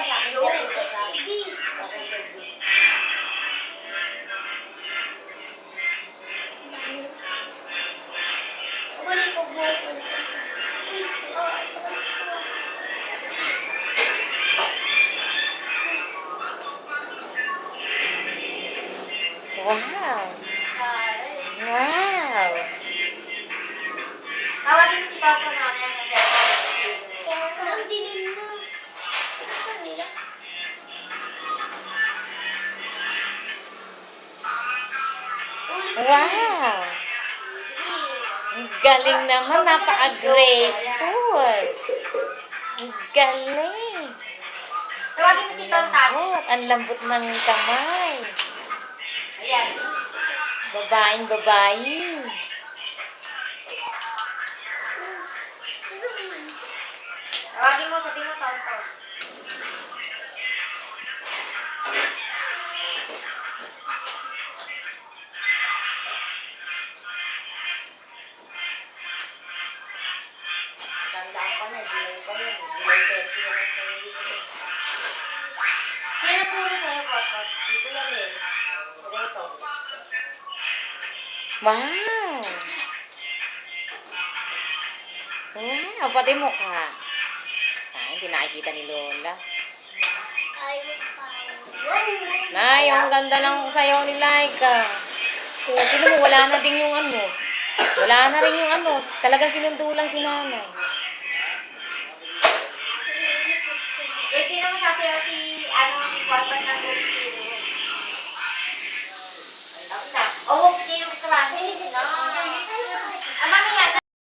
siya. Interview ba siya? Interview. Balik ko buhok ko na kasi. Uy, ito kasi ito. Wow! Ay. Wow! Tawagin mo si Papa namin ang Kaya ang dilim na. Gusto nila. Wow! Ang galing naman, napaka-graceful. Ang galing. Tawagin mo si Tontat. Ang lambot ng kamay. Ayan. Babaeng babae. Tawagin mo, sabihin mo Tontot. Tandaan pa na, July pa yun. July 30 na lang sa'yo dito. Sino turo sa'yo, Potot? Dito lang eh. Dito. Wow! Wow, pati mukha. Hindi nakikita ni Lola. Ayaw pa. Nay, ang ganda ng sayaw ni Laika. Oh, tignan mo, wala na din yung ano. Wala na rin yung ano. Talagang sinundo lang si nanay. Hindi naman sasayaw si, si Potot ng Good Spirit. Tapos na. Oh, sino gusto ba? Hindi na. Ah, mamaya.